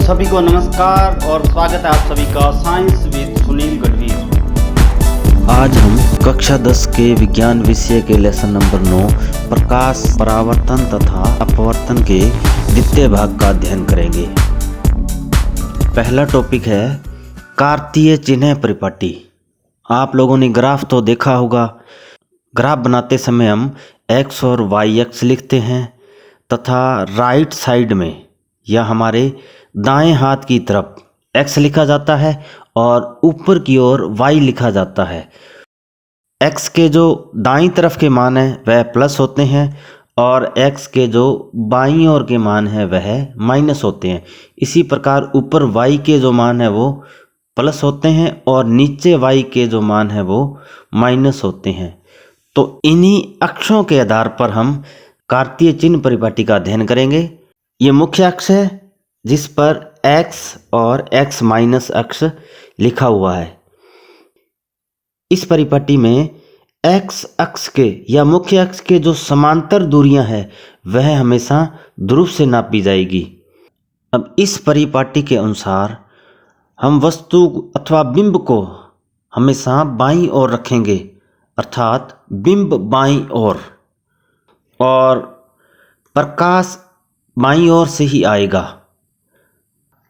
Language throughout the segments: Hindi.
सभी को नमस्कार और स्वागत है आप सभी का साइंस विद सुनील गढ़वी। आज हम कक्षा 10 के विज्ञान विषय के लेसन नंबर 9 प्रकाश परावर्तन तथा अपवर्तन के द्वितीय भाग का अध्ययन करेंगे। पहला टॉपिक है कार्तीय चिन्ह परिपाटी। आप लोगों ने ग्राफ तो देखा होगा। ग्राफ बनाते समय हम x और y अक्ष लिखते हैं तथा राइट साइड में या हमारे दाएं हाथ की तरफ x लिखा जाता है और ऊपर की ओर y लिखा जाता है। x के जो दाईं तरफ के मान हैं वह प्लस होते हैं और x के जो बाईं ओर के मान हैं वह माइनस होते हैं। इसी प्रकार ऊपर y के जो मान है वो प्लस होते हैं और नीचे y के जो मान है वो माइनस होते हैं। तो इन्हीं अक्षों के आधार पर हम कार्तीय चिन्ह परिपाटी का अध्ययन करेंगे। ये मुख्य अक्ष है जिस पर x और x माइनस अक्ष लिखा हुआ है। इस परिपाटी में x अक्ष के या मुख्य अक्ष के जो समांतर दूरियां हैं वह हमेशा ध्रुव से नापी जाएगी। अब इस परिपाटी के अनुसार हम वस्तु अथवा बिंब को हमेशा बाईं ओर रखेंगे, अर्थात बिंब बाईं ओर और प्रकाश बाईं ओर से ही आएगा।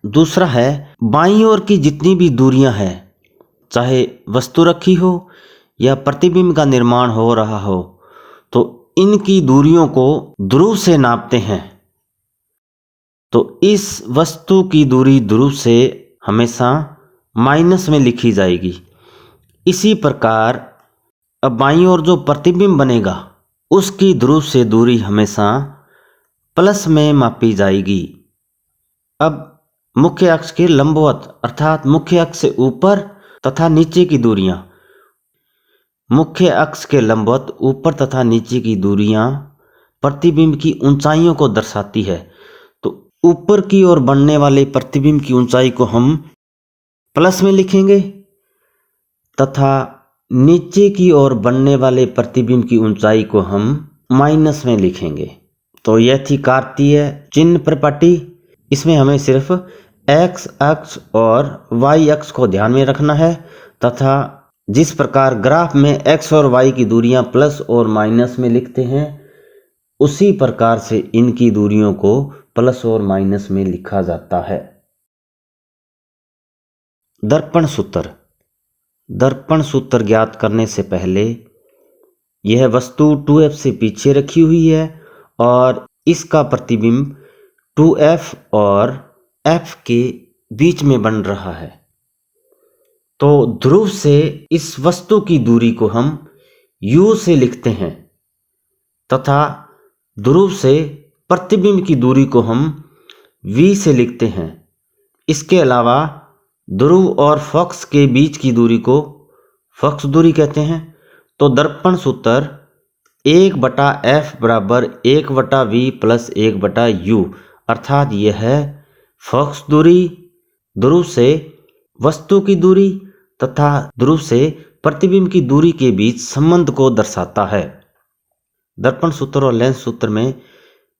दूसरा है बाईं ओर की जितनी भी दूरियां हैं, चाहे वस्तु रखी हो या प्रतिबिंब का निर्माण हो रहा हो, तो इनकी दूरियों को ध्रुव से नापते हैं। तो इस वस्तु की दूरी ध्रुव से हमेशा माइनस में लिखी जाएगी। इसी प्रकार अब बाईं ओर जो प्रतिबिंब बनेगा उसकी ध्रुव से दूरी हमेशा प्लस में मापी जाएगी। अब मुख्य अक्ष के लंबवत अर्थात मुख्य अक्ष से ऊपर तथा नीचे की दूरियां, मुख्य अक्ष के लंबवत ऊपर तथा नीचे की दूरियां प्रतिबिंब की ऊंचाइयों को दर्शाती है। तो ऊपर की ओर बढ़ने वाले प्रतिबिंब की ऊंचाई को हम प्लस में लिखेंगे तथा नीचे की ओर बढ़ने वाले प्रतिबिंब की ऊंचाई को हम माइनस में लिखेंगे। तो यह थी कार्तीय चिन्ह परिपाटी। इसमें हमें सिर्फ x अक्ष और y अक्ष को ध्यान में रखना है तथा जिस प्रकार ग्राफ में x और y की दूरियां प्लस और माइनस में लिखते हैं उसी प्रकार से इनकी दूरियों को प्लस और माइनस में लिखा जाता है। दर्पण सूत्र। दर्पण सूत्र ज्ञात करने से पहले यह वस्तु 2f से पीछे रखी हुई है और इसका प्रतिबिंब 2f और f के बीच में बन रहा है। तो ध्रुव से इस वस्तु की दूरी को हम u से लिखते हैं तथा ध्रुव से प्रतिबिंब की दूरी को हम v से लिखते हैं। इसके अलावा ध्रुव और फॉक्स के बीच की दूरी को फॉक्स दूरी कहते हैं। तो दर्पण सूत्र 1/f बराबर 1/v प्लस 1/u, अर्थात यह है फॉक्स दूरी, ध्रुव से वस्तु की दूरी तथा ध्रुव से प्रतिबिंब की दूरी के बीच संबंध को दर्शाता है। दर्पण सूत्र और लेंस सूत्र में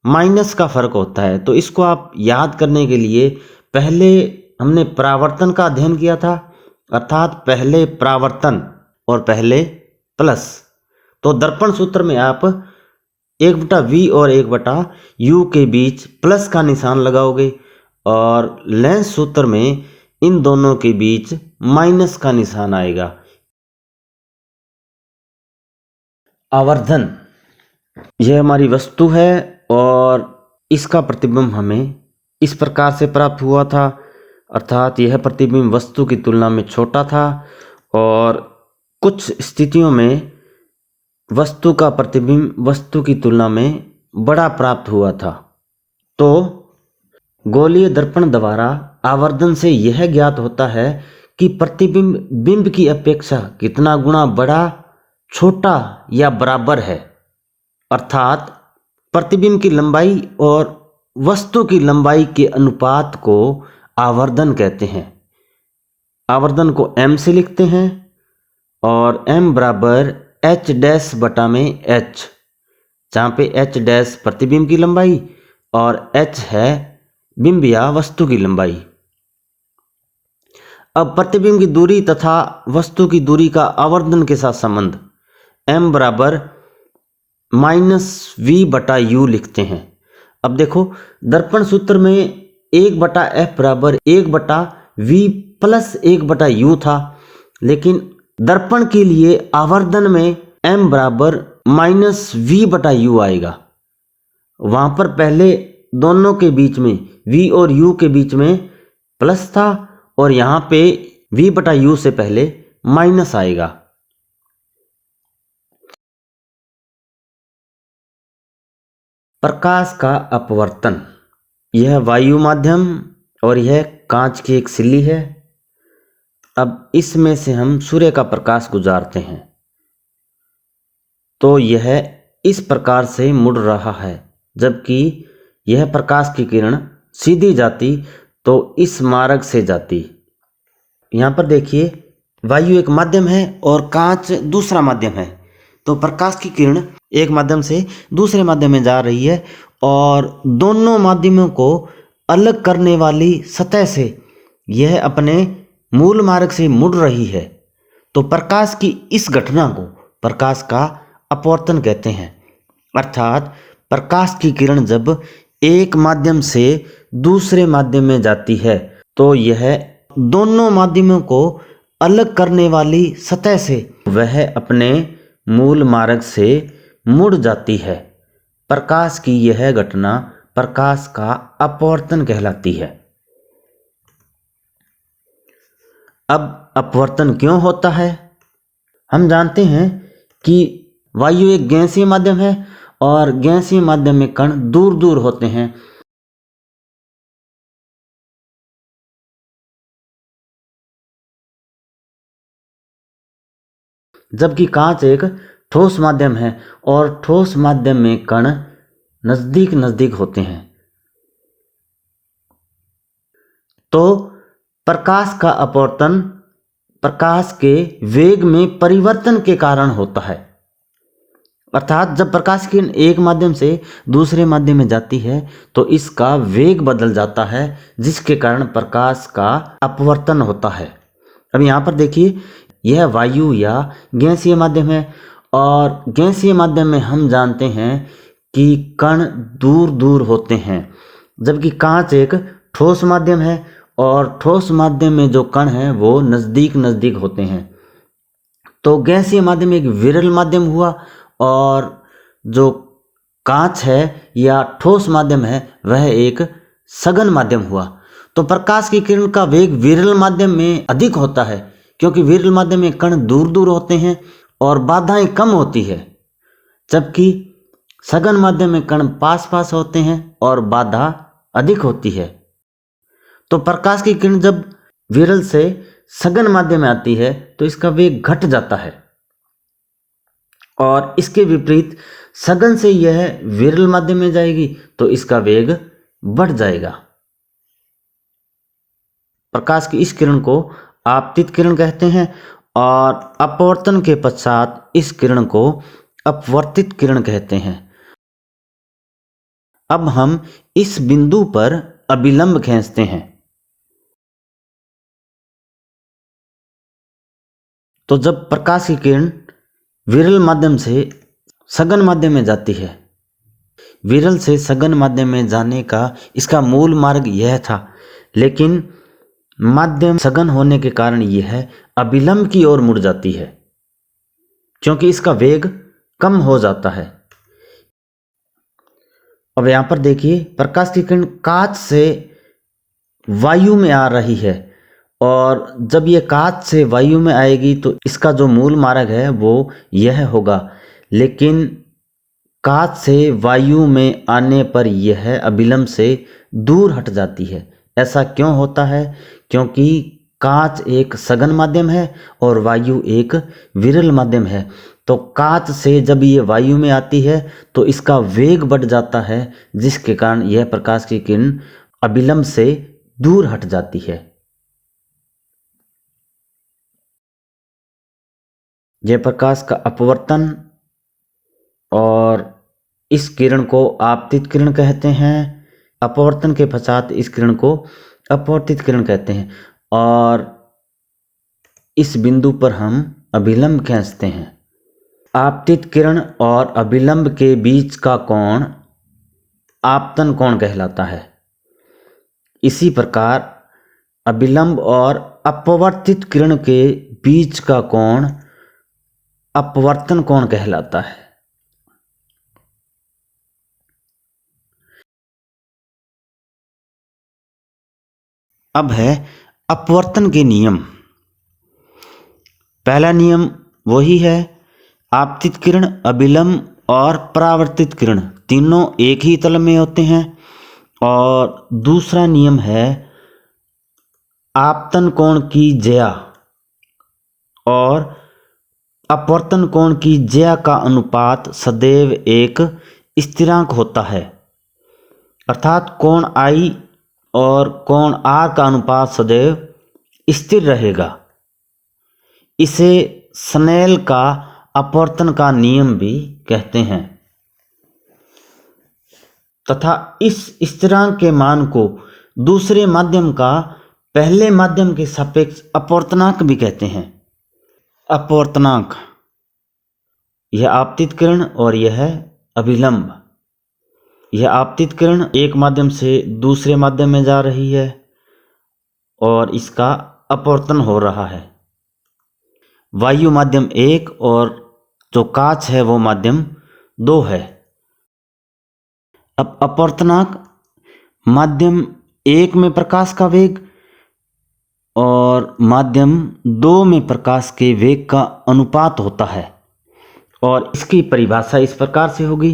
माइनस का फर्क होता है, तो इसको आप याद करने के लिए पहले हमने परावर्तन का अध्ययन किया था, अर्थात पहले परावर्तन और पहले प्लस। तो दर्पण सूत्र में आप 1/v और 1/u के बीच प्लस का निशान लगाओगे और लेंस सूत्र में इन दोनों के बीच माइनस का निशान आएगा। आवर्धन। यह हमारी वस्तु है और इसका प्रतिबिंब हमें इस प्रकार से प्राप्त हुआ था, अर्थात यह प्रतिबिंब वस्तु की तुलना में छोटा था और कुछ स्थितियों में वस्तु का प्रतिबिंब वस्तु की तुलना में बड़ा प्राप्त हुआ था। तो गोलीय दर्पण द्वारा आवर्धन से यह ज्ञात होता है कि प्रतिबिंब बिंब की अपेक्षा कितना गुना बड़ा, छोटा या बराबर है, अर्थात प्रतिबिंब की लंबाई और वस्तु की लंबाई के अनुपात को आवर्धन कहते हैं। आवर्धन को m से लिखते हैं और m बराबर h डैश बटा में h, जहाँ पे h डैश प्रतिबिंब की लंबाई और h है बिंब या वस्तु की लंबाई। अब प्रतिबिंब की दूरी तथा वस्तु की दूरी का आवर्धन के साथ संबंध m बराबर -v/u लिखते हैं। अब देखो दर्पण सूत्र में 1/f बराबर 1/v प्लस 1/u था, लेकिन दर्पण के लिए आवर्धन में m बराबर -v/u आएगा। वहां पर पहले दोनों के बीच में v और u के बीच में प्लस था और यहां पे v/u से पहले माइनस आएगा। प्रकाश का अपवर्तन, यह वायु माध्यम और यह कांच की एक सिल्ली है। अब इसमें से हम सूर्य का प्रकाश गुजारते हैं तो यह इस प्रकार से मुड़ रहा है, जबकि यह प्रकाश की किरण सीधी जाती तो इस मार्ग से जाती। यहाँ पर देखिए वायु एक माध्यम है और कांच दूसरा माध्यम है, तो प्रकाश की किरण एक माध्यम से दूसरे माध्यम में जा रही है और दोनों माध्यमों को अलग करने वाली सतह से यह अपने मूल मार्ग से मुड़ रही है। तो प्रकाश की इस घटना को प्रकाश का अपवर्तन कहते हैं। अर्थात प्रकाश की किरण जब एक माध्यम से दूसरे माध्यम में जाती है तो यह दोनों माध्यमों को अलग करने वाली सतह से वह अपने मूल मार्ग से मुड़ जाती है। प्रकाश की यह घटना प्रकाश का अपवर्तन कहलाती है। अब अपवर्तन क्यों होता है? हम जानते हैं कि वायु एक गैसीय माध्यम है और गैसीय माध्यम में कण दूर दूर होते हैं, जबकि कांच एक ठोस माध्यम है और ठोस माध्यम में कण नजदीक नजदीक होते हैं। तो प्रकाश का अपवर्तन प्रकाश के वेग में परिवर्तन के कारण होता है। अर्थात जब प्रकाश की एक माध्यम से दूसरे माध्यम में जाती है तो इसका वेग बदल जाता है, जिसके कारण प्रकाश का अपवर्तन होता है। अब यहाँ पर देखिए यह वायु या गैसीय माध्यम है और गैसीय माध्यम में हम जानते हैं कि कण दूर दूर होते हैं, जबकि कांच एक ठोस माध्यम है और ठोस माध्यम में जो कण हैं वो नज़दीक नज़दीक होते हैं। तो गैसीय माध्यम एक विरल माध्यम हुआ और जो कांच है या ठोस माध्यम है वह एक सघन माध्यम हुआ। तो प्रकाश की किरण का वेग विरल माध्यम में अधिक होता है, क्योंकि विरल माध्यम में कण दूर दूर होते हैं और बाधाएं कम होती है, जबकि सघन माध्यम में कण पास पास होते हैं और बाधा अधिक होती है। तो प्रकाश की किरण जब विरल से सघन माध्यम में आती है तो इसका वेग घट जाता है और इसके विपरीत सघन से यह विरल माध्यम में जाएगी तो इसका वेग बढ़ जाएगा। प्रकाश की इस किरण को आपतित किरण कहते हैं और अपवर्तन के पश्चात इस किरण को अपवर्तित किरण कहते हैं। अब हम इस बिंदु पर अभिलंब खींचते हैं तो जब प्रकाश की किरण विरल माध्यम से सघन माध्यम में जाती है, विरल से सघन माध्यम में जाने का इसका मूल मार्ग यह था, लेकिन माध्यम सघन होने के कारण यह अभिलंब की ओर मुड़ जाती है, क्योंकि इसका वेग कम हो जाता है। अब यहाँ पर देखिए प्रकाश की किरण कांच से वायु में आ रही है और जब ये कांच से वायु में आएगी तो इसका जो मूल मार्ग है वो यह होगा, लेकिन कांच से वायु में आने पर यह अभिलंब से दूर हट जाती है। ऐसा क्यों होता है? क्योंकि कांच एक सघन माध्यम है और वायु एक विरल माध्यम है। तो कांच से जब ये वायु में आती है तो इसका वेग बढ़ जाता है, जिसके कारण यह प्रकाश की किरण अभिलंब से दूर हट जाती है। यह प्रकाश का अपवर्तन और इस किरण को आपतित किरण कहते हैं। अपवर्तन के पश्चात इस किरण को अपवर्तित किरण कहते हैं और इस बिंदु पर हम अभिलंब खींचते हैं। आपतित किरण और अभिलंब के बीच का कोण आपतन कोण कहलाता है। इसी प्रकार अभिलंब और अपवर्तित किरण के बीच का कोण अपवर्तन कोण कहलाता है। अब है अपवर्तन के नियम। पहला नियम वही है, आपतित किरण, अभिलंब और परावर्तित किरण तीनों एक ही तल में होते हैं। और दूसरा नियम है आपतन कोण की ज्या और अपवर्तन कोण की ज्या का अनुपात सदैव एक स्थिरांक होता है, अर्थात कोण I और कोण R का अनुपात सदैव स्थिर रहेगा। इसे स्नेल का अपवर्तन का नियम भी कहते हैं तथा इस स्थिरांक के मान को दूसरे माध्यम का पहले माध्यम के सापेक्ष अपवर्तनांक भी कहते हैं। अपवर्तनांक, यह आपतित किरण और यह है अभिलंब। यह आपतित किरण एक माध्यम से दूसरे माध्यम में जा रही है और इसका अपवर्तन हो रहा है। वायु माध्यम 1 और जो कांच है वो माध्यम 2 है। अब अपवर्तनांक माध्यम 1 में प्रकाश का वेग और माध्यम 2 में प्रकाश के वेग का अनुपात होता है और इसकी परिभाषा इस प्रकार से होगी।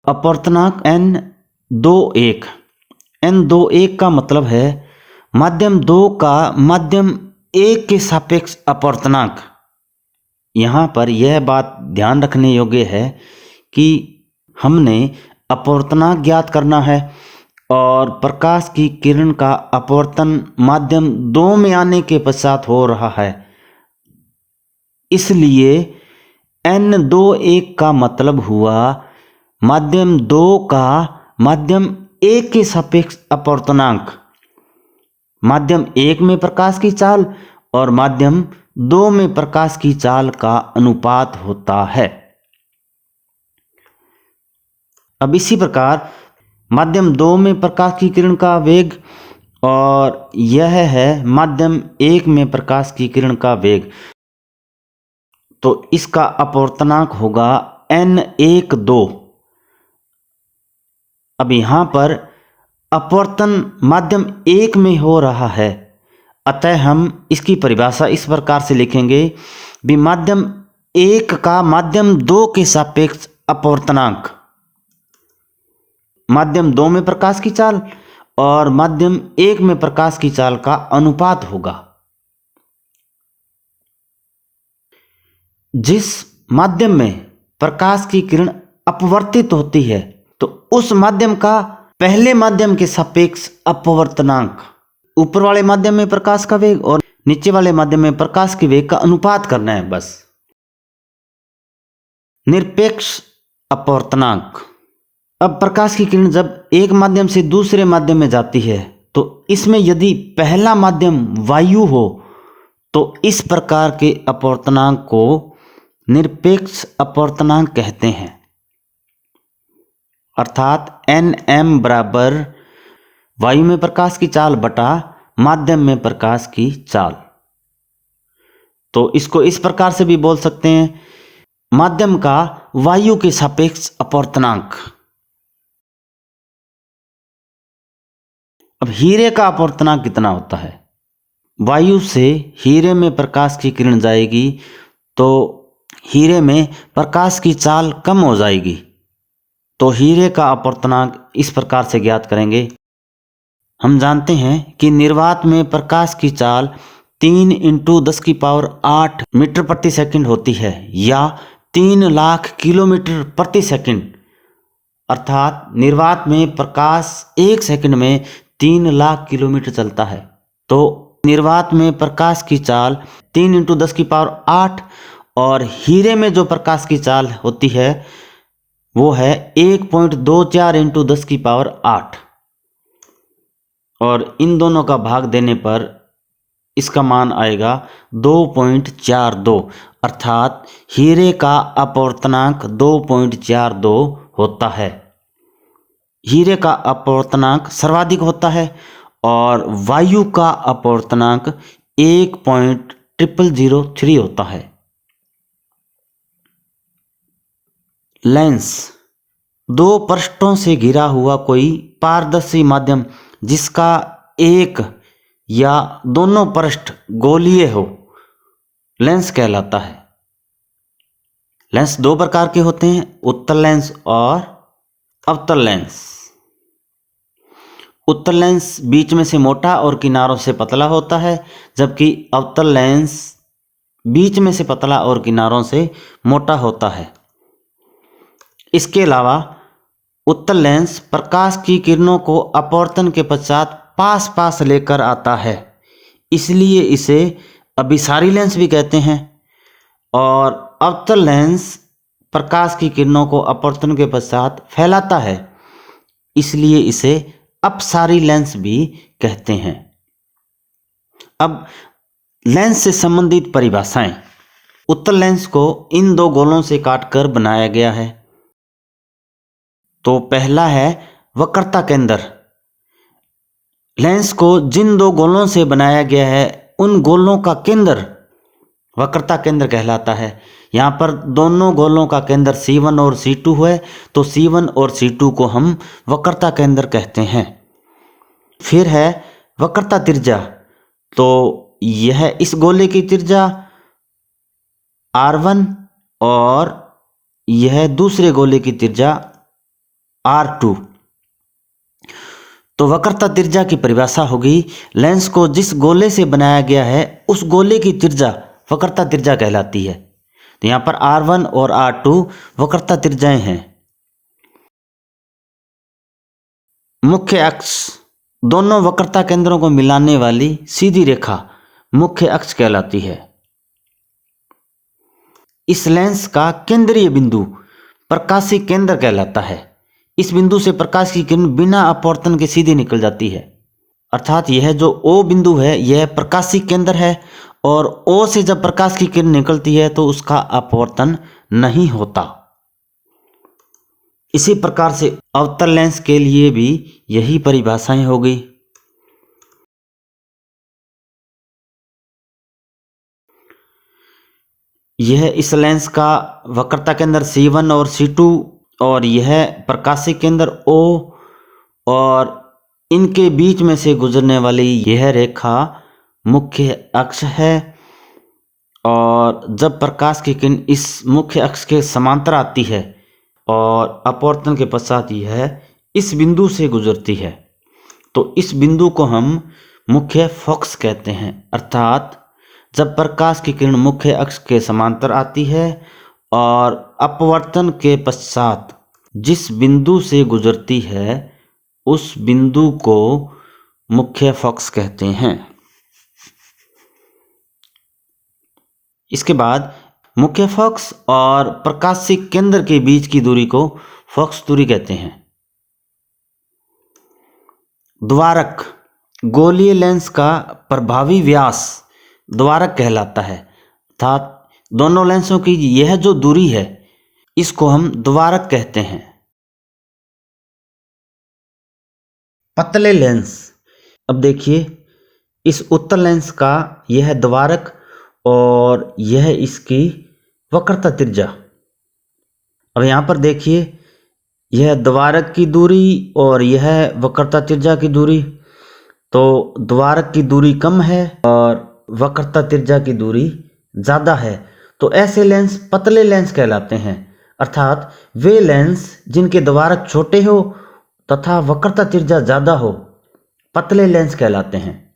अपवर्तनांक N21। N21 का मतलब है माध्यम 2 का माध्यम 1 के सापेक्ष अपवर्तनांक। यहाँ पर यह बात ध्यान रखने योग्य है कि हमने अपवर्तनांक ज्ञात करना है और प्रकाश की किरण का अपवर्तन माध्यम 2 में आने के पश्चात हो रहा है। इसलिए N21 का मतलब हुआ माध्यम 2 का माध्यम 1 के सापेक्ष अपवर्तनांक। माध्यम 1 में प्रकाश की चाल और माध्यम 2 में प्रकाश की चाल का अनुपात होता है। अब इसी प्रकार माध्यम 2 में प्रकाश की किरण का वेग और यह है माध्यम 1 में प्रकाश की किरण का वेग, तो इसका अपवर्तनांक होगा N12। अब यहाँ पर अपवर्तन माध्यम 1 में हो रहा है, अतः हम इसकी परिभाषा इस प्रकार से लिखेंगे भी माध्यम 1 का माध्यम 2 के सापेक्ष अपवर्तनांक। माध्यम 2 में प्रकाश की चाल और माध्यम 1 में प्रकाश की चाल का अनुपात होगा। जिस माध्यम में प्रकाश की किरण अपवर्तित होती है तो उस माध्यम का पहले माध्यम के सापेक्ष अपवर्तनांक, ऊपर वाले माध्यम में प्रकाश का वेग और नीचे वाले माध्यम में प्रकाश के वेग का अनुपात करना है बस। निरपेक्ष अपवर्तनांक। अब प्रकाश की किरण जब एक माध्यम से दूसरे माध्यम में जाती है तो इसमें यदि पहला माध्यम वायु हो तो इस प्रकार के अपवर्तनांक को निरपेक्ष अपवर्तनांक कहते हैं, अर्थात Nm बराबर वायु में प्रकाश की चाल बटा माध्यम में प्रकाश की चाल। तो इसको इस प्रकार से भी बोल सकते हैं, माध्यम का वायु के सापेक्ष अपवर्तनांक। अब हीरे का अपवर्तनांक कितना होता है? वायु से हीरे में प्रकाश की किरण जाएगी तो हीरे में प्रकाश की चाल कम हो जाएगी, तो हीरे का अपवर्तनांक इस प्रकार से ज्ञात करेंगे। हम जानते हैं कि निर्वात में प्रकाश की चाल 3 × 10⁸ मीटर प्रति सेकंड होती है या 3 लाख किलोमीटर प्रति सेकंड, अर्थात निर्वात में प्रकाश 1 सेकंड में 3 लाख किलोमीटर चलता है। तो निर्वात में प्रकाश की चाल 3 × 10⁸ और हीरे में जो प्रकाश की चाल होती है वो है 1.24 × 10⁸। और इन दोनों का भाग देने पर इसका मान आएगा 2.42, अर्थात हीरे का अपवर्तनांक 2.42 होता है। हीरे का अपवर्तनांक सर्वाधिक होता है और वायु का अपवर्तनांक 1.0003 होता है। लेंस, दो पृष्ठों से घिरा हुआ कोई पारदर्शी माध्यम जिसका एक या दोनों पृष्ठ गोलीय हो, लेंस कहलाता है। लेंस दो प्रकार के होते हैं, उत्तल लेंस और अवतल लेंस। उत्तल लेंस बीच में से मोटा और किनारों से पतला होता है, जबकि अवतल लेंस बीच में से पतला और किनारों से मोटा होता है। इसके अलावा उत्तल लेंस प्रकाश की किरणों को अपवर्तन के पश्चात पास पास लेकर आता है, इसलिए इसे अभिसारी लेंस भी कहते हैं। और अवतल लेंस प्रकाश की किरणों को अपवर्तन के पश्चात फैलाता है, इसलिए इसे अपसारी लेंस भी कहते हैं। अब लेंस से संबंधित परिभाषाएं। उत्तल लेंस को इन दो गोलों से काटकर बनाया गया है। तो पहला है वक्रता केंद्र। लेंस को जिन दो गोलों से बनाया गया है उन गोलों का केंद्र वक्रता केंद्र कहलाता है। यहाँ पर दोनों गोलों का केंद्र C1 और C2 है, तो C1 और C2 को हम वक्रता केंद्र कहते हैं। फिर है वक्रता त्रिज्या। तो यह इस गोले की त्रिज्या R1 और यह दूसरे गोले की त्रिज्या R2। तो वक्रता त्रिज्या की परिभाषा होगी, लेंस को जिस गोले से बनाया गया है उस गोले की त्रिज्या वक्रता त्रिज्या कहलाती है। तो यहाँ पर R1 और R2 वक्रता त्रिज्याएं हैं। मुख्य अक्ष, दोनों वक्रता केंद्रों को मिलाने वाली सीधी रेखा मुख्य अक्ष कहलाती है। इस लेंस का केंद्रीय बिंदु प्रकाशीय केंद्र कहलाता है। इस बिंदु से प्रकाश की किरण बिना अपवर्तन के सीधे निकल जाती है, अर्थात यह जो O बिंदु है यह प्रकाशीय केंद्र है और O से जब प्रकाश की किरण निकलती है तो उसका अपवर्तन नहीं होता। इसी प्रकार से अवतल लेंस के लिए भी यही परिभाषाएं हो गई। यह इस लेंस का वक्रता केंद्र C1 और C2 और यह प्रकाशीय केंद्र O और इनके बीच में से गुजरने वाली यह रेखा मुख्य अक्ष है। और जब प्रकाश की किरण इस मुख्य अक्ष के समांतर आती है और अपवर्तन के पश्चात यह इस बिंदु से गुजरती है, तो इस बिंदु को हम मुख्य फोकस कहते हैं। अर्थात जब प्रकाश की किरण मुख्य अक्ष के समांतर आती है और अपवर्तन के पश्चात जिस बिंदु से गुजरती है उस बिंदु को मुख्य फोकस कहते हैं। इसके बाद मुख्य फोकस और प्रकाशीय केंद्र के बीच की दूरी को फोकस दूरी कहते हैं। द्वारक, गोलीय लेंस का प्रभावी व्यास द्वारक कहलाता है, अर्थात दोनों लेंसों की यह जो दूरी है इसको हम द्वारक कहते हैं। पतले लेंस, अब देखिए इस उत्तल लेंस का यह द्वारक और यह इसकी वक्रता त्रिज्या। अब यहाँ पर देखिए यह द्वारक की दूरी और यह वक्रता त्रिज्या की दूरी, तो द्वारक की दूरी कम है और वक्रता त्रिज्या की दूरी ज़्यादा है, तो ऐसे लेंस पतले लेंस कहलाते हैं। अर्थात वे लेंस जिनके द्वारक छोटे हो तथा वक्रता त्रिज्या ज़्यादा हो पतले लेंस कहलाते हैं।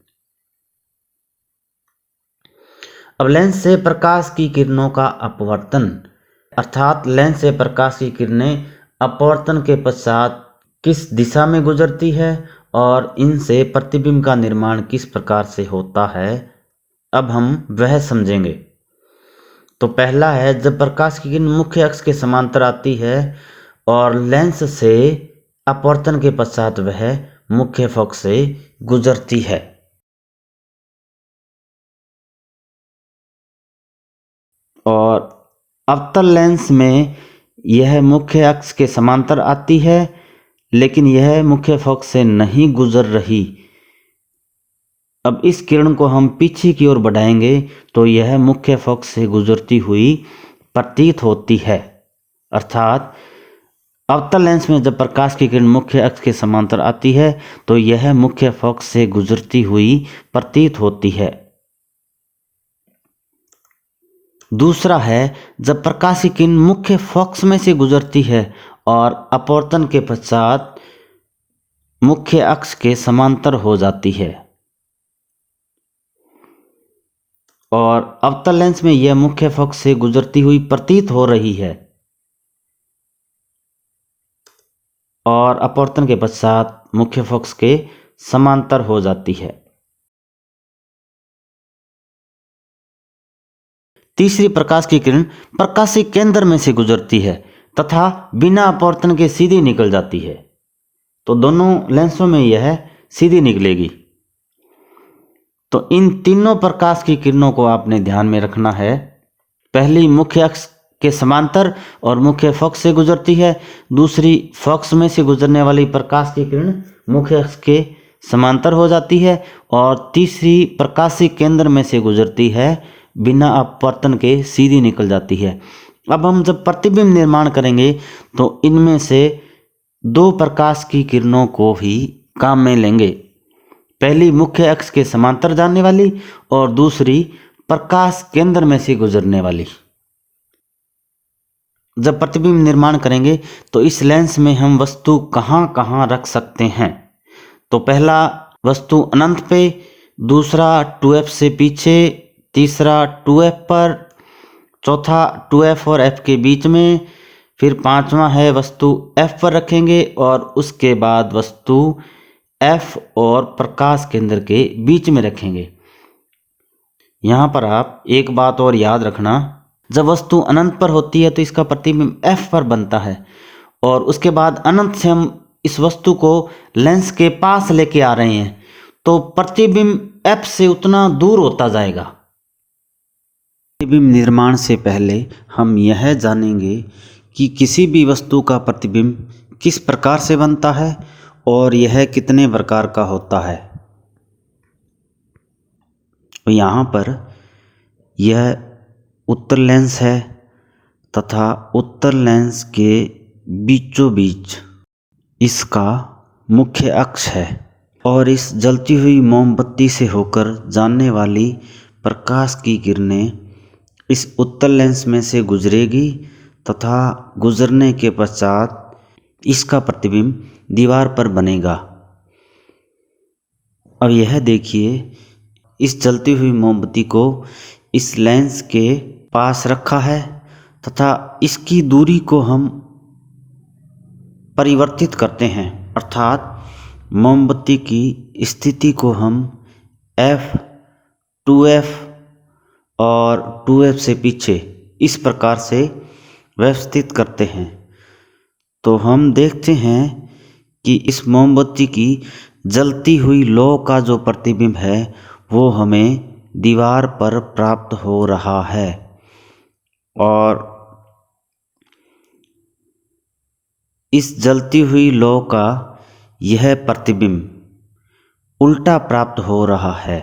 अब लेंस से प्रकाश की किरणों का अपवर्तन, अर्थात लेंस से प्रकाश की किरणें अपवर्तन के पश्चात किस दिशा में गुजरती है और इनसे प्रतिबिंब का निर्माण किस प्रकार से होता है, अब हम वह समझेंगे। तो पहला है जब प्रकाश की किरण मुख्य अक्ष के समांतर आती है और लेंस से अपवर्तन के पश्चात वह मुख्य फोकस से गुजरती है। और अवतल लेंस में यह मुख्य अक्ष के समांतर आती है, लेकिन यह मुख्य फोकस से नहीं गुजर रही। अब इस किरण को हम पीछे की ओर बढ़ाएंगे तो यह मुख्य फोकस से गुजरती हुई प्रतीत होती है। अर्थात अवतल लेंस में जब प्रकाश की किरण मुख्य अक्ष के समांतर आती है तो यह मुख्य फोकस से गुजरती हुई प्रतीत होती है। दूसरा है जब प्रकाश की किरण मुख्य फोकस में से गुजरती है और अपवर्तन के पश्चात मुख्य अक्ष के समांतर हो जाती है। और अवतल लेंस में यह मुख्य फोकस से गुजरती हुई प्रतीत हो रही है और अपवर्तन के पश्चात मुख्य फोकस के समांतर हो जाती है। तीसरी प्रकाश की किरण प्रकाशीय केंद्र में से गुजरती है तथा बिना अपवर्तन के सीधी निकल जाती है। तो दोनों लेंसों में यह सीधी निकलेगी। तो इन तीनों प्रकाश की किरणों को आपने ध्यान में रखना है। पहली मुख्य अक्ष के समांतर और मुख्य फोकस से गुजरती है, दूसरी फोकस में से गुजरने वाली प्रकाश की किरण मुख्य अक्ष के समांतर हो जाती है और तीसरी प्रकाशीय केंद्र में से गुजरती है, बिना अपवर्तन के सीधी निकल जाती है। अब हम जब प्रतिबिंब निर्माण करेंगे तो इनमें से दो प्रकाश की किरणों को ही काम में लेंगे। पहली मुख्य अक्ष के समांतर जाने वाली और दूसरी प्रकाश केंद्र में से गुजरने वाली। जब प्रतिबिंब निर्माण करेंगे तो इस लेंस में हम वस्तु कहाँ कहाँ रख सकते हैं। तो पहला वस्तु अनंत पे, दूसरा 2f से पीछे, तीसरा 2f पर, चौथा 2f और f के बीच में, फिर पांचवा है वस्तु f पर रखेंगे और उसके बाद वस्तु f और प्रकाश केंद्र के बीच में रखेंगे। यहाँ पर आप एक बात और याद रखना, जब वस्तु अनंत पर होती है तो इसका प्रतिबिंब f पर बनता है और उसके बाद अनंत से हम इस वस्तु को लेंस के पास लेके आ रहे हैं तो प्रतिबिंब f से उतना दूर होता जाएगा। प्रतिबिंब निर्माण से पहले हम यह जानेंगे कि किसी भी वस्तु का प्रतिबिंब किस प्रकार से बनता है और यह कितने प्रकार का होता है। तो यहाँ पर यह उत्तल लेंस है तथा उत्तल लेंस के बीचों बीच इसका मुख्य अक्ष है और इस जलती हुई मोमबत्ती से होकर जाने वाली प्रकाश की किरणें इस उत्तल लेंस में से गुजरेगी तथा गुजरने के पश्चात इसका प्रतिबिंब दीवार पर बनेगा। अब यह देखिए, इस जलती हुई मोमबत्ती को इस लेंस के पास रखा है तथा इसकी दूरी को हम परिवर्तित करते हैं, अर्थात मोमबत्ती की स्थिति को हम f, 2f और 2f से पीछे इस प्रकार से व्यवस्थित करते हैं। तो हम देखते हैं कि इस मोमबत्ती की जलती हुई लौ का जो प्रतिबिंब है वो हमें दीवार पर प्राप्त हो रहा है और इस जलती हुई लौ का यह प्रतिबिंब उल्टा प्राप्त हो रहा है।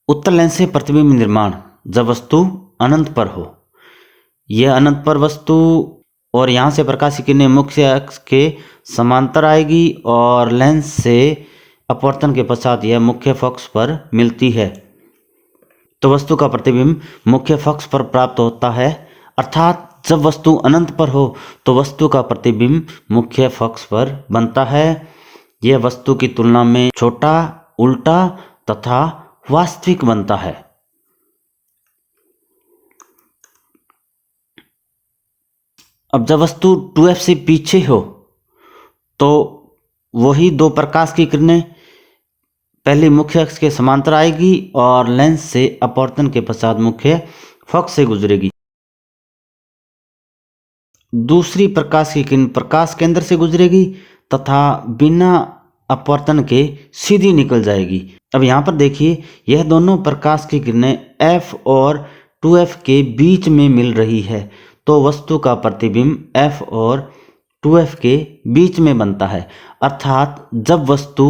उत्तल लेंस से प्रतिबिंब निर्माण जब वस्तु अनंत पर हो, यह अनंत पर वस्तु और यहाँ से प्रकाश की किरणें मुख्य अक्ष के समांतर आएगी और लेंस से अपवर्तन के पश्चात यह मुख्य फोकस पर मिलती है। तो वस्तु का प्रतिबिंब मुख्य फोकस पर प्राप्त होता है, अर्थात जब वस्तु अनंत पर हो तो वस्तु का प्रतिबिंब मुख्य फोकस पर बनता है। यह वस्तु की तुलना में छोटा, उल्टा तथा वास्तविक बनता है। अब जब वस्तु 2f से पीछे हो तो वही दो प्रकाश की किरणें पहले मुख्य अक्ष के समांतर आएगी और लेंस से अपवर्तन के पश्चात मुख्य फोकस से गुजरेगी। दूसरी प्रकाश की किरण प्रकाश केंद्र से गुजरेगी तथा बिना अपवर्तन के सीधी निकल जाएगी। अब यहाँ पर देखिए, यह दोनों प्रकाश की किरणें F और 2F के बीच में मिल रही है, तो वस्तु का प्रतिबिंब F और 2F के बीच में बनता है। अर्थात जब वस्तु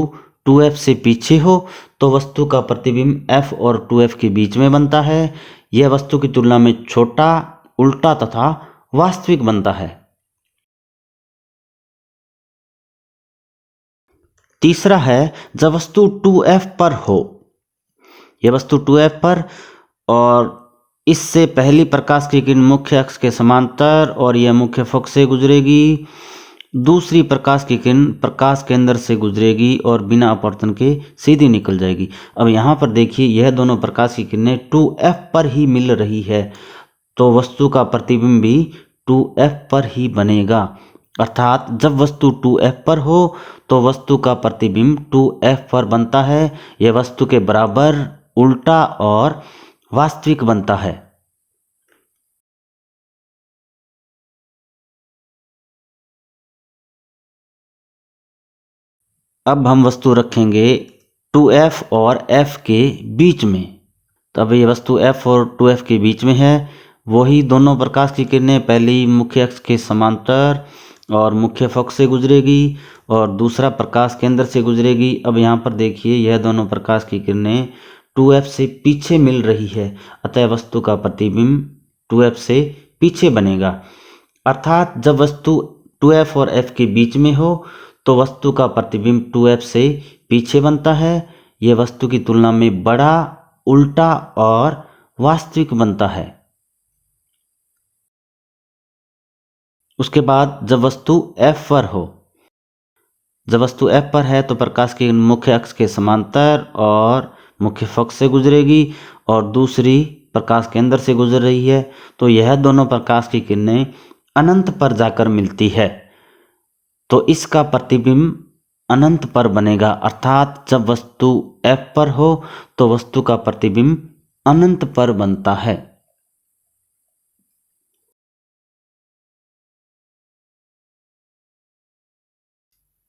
2F से पीछे हो तो वस्तु का प्रतिबिंब F और 2F के बीच में बनता है। यह वस्तु की तुलना में छोटा, उल्टा तथा वास्तविक बनता है। तीसरा है जब वस्तु 2F पर हो। यह वस्तु 2F पर और इससे पहली प्रकाश की किरण मुख्य अक्ष के समांतर और यह मुख्य फोकस से गुजरेगी। दूसरी प्रकाश की किरण प्रकाश केंद्र से गुजरेगी और बिना अपवर्तन के सीधी निकल जाएगी। अब यहाँ पर देखिए, यह दोनों प्रकाश की किरणें 2F पर ही मिल रही है, तो वस्तु का प्रतिबिंब भी 2F पर ही बनेगा। अर्थात जब वस्तु 2F पर हो तो वस्तु का प्रतिबिंब 2F पर बनता है। यह वस्तु के बराबर, उल्टा और वास्तविक बनता है। अब हम वस्तु रखेंगे 2F और F के बीच में। तब ये वस्तु F और 2F के बीच में है। वही दोनों प्रकाश की किरणें पहली मुख्य अक्ष के समांतर और मुख्य फोकस से गुजरेगी और दूसरा प्रकाश केंद्र से गुजरेगी। अब यहाँ पर देखिए, यह दोनों प्रकाश की किरणें 2F से पीछे मिल रही है, अतः वस्तु का प्रतिबिंब 2F से पीछे बनेगा। अर्थात जब वस्तु 2F और F के बीच में हो तो वस्तु का प्रतिबिंब 2F से पीछे बनता है। यह वस्तु की तुलना में बड़ा, उल्टा और वास्तविक बनता है। उसके बाद जब वस्तु F पर हो, जब वस्तु F पर है तो प्रकाश की मुख्य अक्ष के समांतर और मुख्य फोकस से गुजरेगी और दूसरी प्रकाश केंद्र से गुजर रही है, तो यह दोनों प्रकाश की किरणें अनंत पर जाकर मिलती है, तो इसका प्रतिबिंब अनंत पर बनेगा। अर्थात जब वस्तु F पर हो तो वस्तु का प्रतिबिंब अनंत पर बनता है।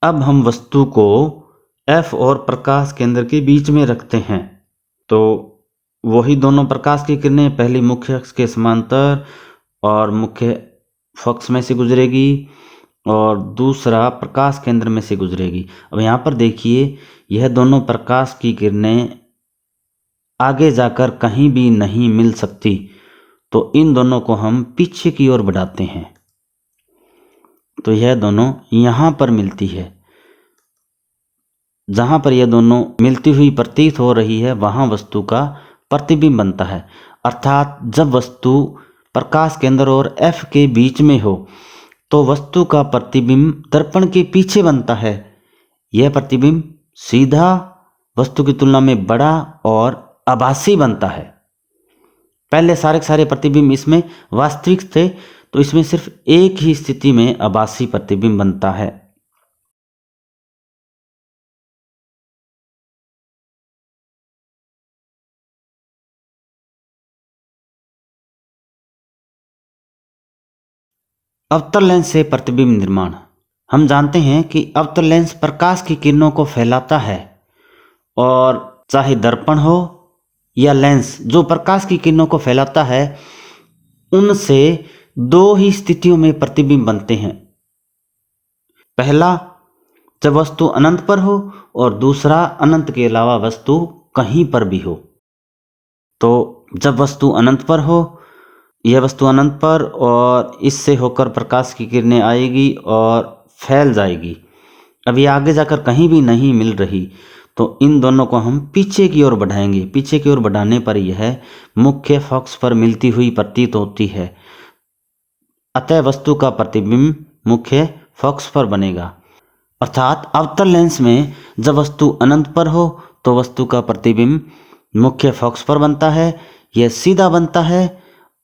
अब हम वस्तु को F और प्रकाश केंद्र के बीच में रखते हैं, तो वही दोनों प्रकाश की किरणें पहली मुख्य अक्ष के समांतर और मुख्य फोकस में से गुजरेगी और दूसरा प्रकाश केंद्र में से गुजरेगी। अब यहाँ पर देखिए, यह दोनों प्रकाश की किरणें आगे जाकर कहीं भी नहीं मिल सकती, तो इन दोनों को हम पीछे की ओर बढ़ाते हैं, तो यह दोनों यहाँ पर मिलती है। जहाँ पर यह दोनों मिलती हुई प्रतीत हो रही है वहाँ वस्तु का प्रतिबिंब बनता है। अर्थात जब वस्तु प्रकाश केंद्र और F के बीच में हो तो वस्तु का प्रतिबिंब दर्पण के पीछे बनता है। यह प्रतिबिंब सीधा, वस्तु की तुलना में बड़ा और आभासी बनता है। पहले सारे के सारे प्रतिबिंब इसमें वास्तविक थे, तो इसमें सिर्फ एक ही स्थिति में आभासी प्रतिबिंब बनता है। अवतल लेंस से प्रतिबिंब निर्माण। हम जानते हैं कि अवतल लेंस प्रकाश की किरणों को फैलाता है और चाहे दर्पण हो या लेंस जो प्रकाश की किरणों को फैलाता है, उनसे दो ही स्थितियों में प्रतिबिंब बनते हैं। पहला, जब वस्तु अनंत पर हो और दूसरा अनंत के अलावा वस्तु कहीं पर भी हो। तो जब वस्तु अनंत पर हो, यह वस्तु अनंत पर और इससे होकर प्रकाश की किरणें आएगी और फैल जाएगी। अब ये आगे जाकर कहीं भी नहीं मिल रही, तो इन दोनों को हम पीछे की ओर बढ़ाएंगे। पीछे की ओर बढ़ाने पर यह मुख्य फोकस पर मिलती हुई प्रतीत होती है, अतः वस्तु का प्रतिबिंब मुख्य फोकस पर बनेगा। अर्थात अवतल लेंस में जब वस्तु अनंत पर हो तो वस्तु का प्रतिबिंब मुख्य फोकस पर बनता है। यह सीधा बनता है,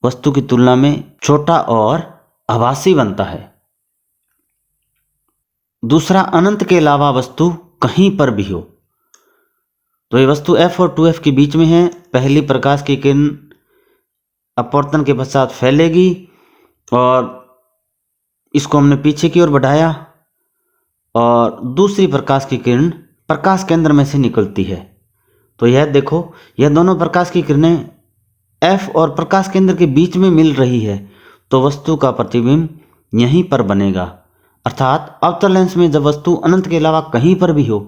वस्तु की तुलना में छोटा और आभासी बनता है। दूसरा, अनंत के अलावा वस्तु कहीं पर भी हो, तो ये वस्तु F और 2F के बीच में है। पहली प्रकाश की किरण अपवर्तन के पश्चात फैलेगी और इसको हमने पीछे की ओर बढ़ाया और दूसरी प्रकाश की किरण प्रकाश केंद्र में से निकलती है। तो यह देखो, यह दोनों प्रकाश की किरणें F और प्रकाश केंद्र के बीच में मिल रही है, तो वस्तु का प्रतिबिंब यहीं पर बनेगा। अर्थात अवतल लेंस में जब वस्तु अनंत के अलावा कहीं पर भी हो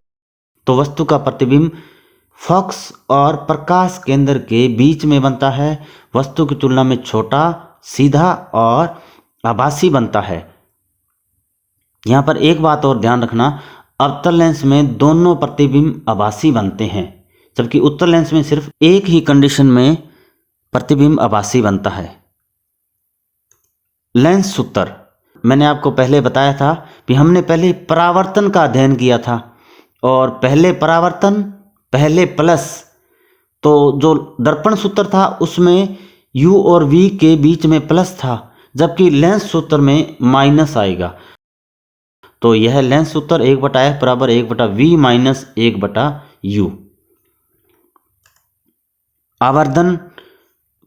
तो वस्तु का प्रतिबिंब फोकस और प्रकाश केंद्र के बीच में बनता है, वस्तु की तुलना में छोटा, सीधा और आभासी बनता है। यहाँ पर एक बात और ध्यान रखना, अवतल लेंस में दोनों प्रतिबिंब आभासी बनते हैं, जबकि उत्तल लेंस में सिर्फ एक ही कंडीशन में प्रतिबिंब आभासी बनता है। लेंस सूत्र मैंने आपको पहले बताया था कि हमने पहले परावर्तन का अध्ययन किया था, और पहले परावर्तन पहले प्लस, तो जो दर्पण सूत्र था उसमें U और V के बीच में प्लस था, जबकि लेंस सूत्र में माइनस आएगा। तो यह लेंस सूत्र 1/f बराबर 1/v माइनस 1/u। आवर्धन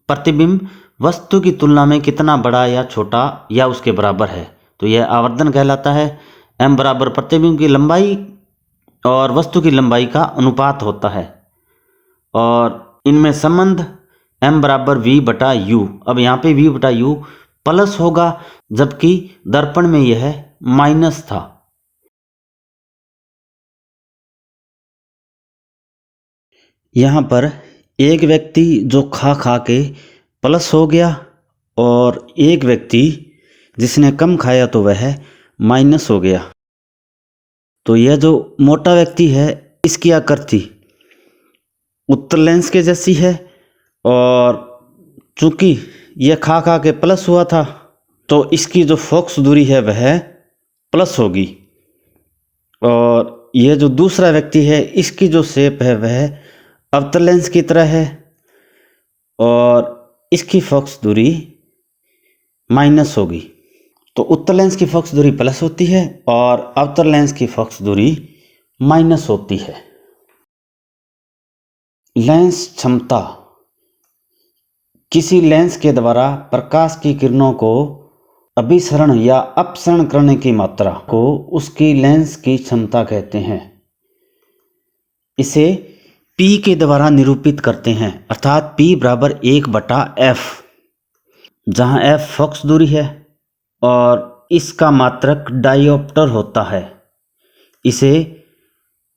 प्रतिबिंब वस्तु की तुलना में कितना बड़ा या छोटा या उसके बराबर है, तो यह आवर्धन कहलाता है। m बराबर प्रतिबिंब की लंबाई और वस्तु की लंबाई का अनुपात होता है, और इनमें संबंध m बराबर v/u। अब यहाँ पे v/u प्लस होगा, जबकि दर्पण में यह माइनस था। यहाँ पर एक व्यक्ति जो खा के प्लस हो गया, और एक व्यक्ति जिसने कम खाया तो वह माइनस हो गया। तो यह जो मोटा व्यक्ति है इसकी आकृति उत्तल लेंस के जैसी है, और चूंकि यह खा के प्लस हुआ था तो इसकी जो फोकस दूरी है वह प्लस होगी, और यह जो दूसरा व्यक्ति है इसकी जो शेप है वह अवतल लेंस की तरह है, और इसकी फोकस दूरी माइनस होगी। तो उत्तल लेंस की फोकस दूरी प्लस होती है और अवतल लेंस की फोकस दूरी माइनस होती है। लेंस क्षमता किसी लेंस के द्वारा प्रकाश की किरणों को अभिसरण या अपसरण करने की मात्रा को उसकी लेंस की क्षमता कहते हैं। इसे P के द्वारा निरूपित करते हैं, अर्थात P बराबर 1/f, जहाँ f फोकस दूरी है और इसका मात्रक डायोप्टर होता है। इसे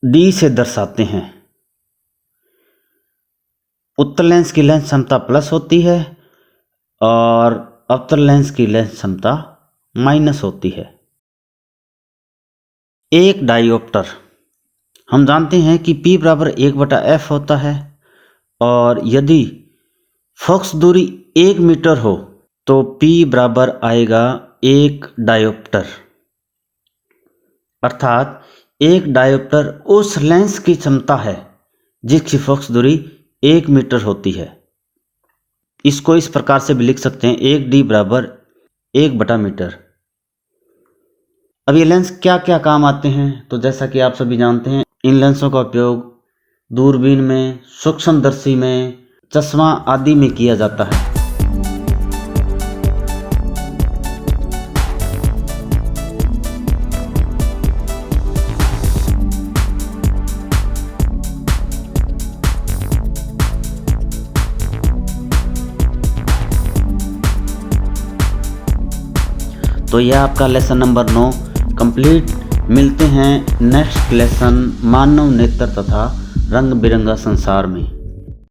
D से दर्शाते हैं। उत्तल लेंस की लेंस क्षमता प्लस होती है और अवतल लेंस की लेंस क्षमता माइनस होती है। एक डायोप्टर हम जानते हैं कि P बराबर 1/f होता है, और यदि फोकस दूरी 1 मीटर हो तो P बराबर आएगा 1 डायोप्टर, अर्थात एक डायोप्टर उस लेंस की क्षमता है जिसकी फोकस दूरी 1 मीटर होती है। इसको इस प्रकार से भी लिख सकते हैं, 1D बराबर 1/मीटर। अब ये लेंस क्या क्या काम आते हैं, तो जैसा कि आप सभी जानते हैं इन लेंसों का उपयोग दूरबीन में, सूक्ष्मदर्शी में, चश्मा आदि में किया जाता है। तो यह आपका लेसन नंबर 9 कंप्लीट। मिलते हैं नेक्स्ट लेसन मानव नेत्र तथा रंग बिरंगा संसार में।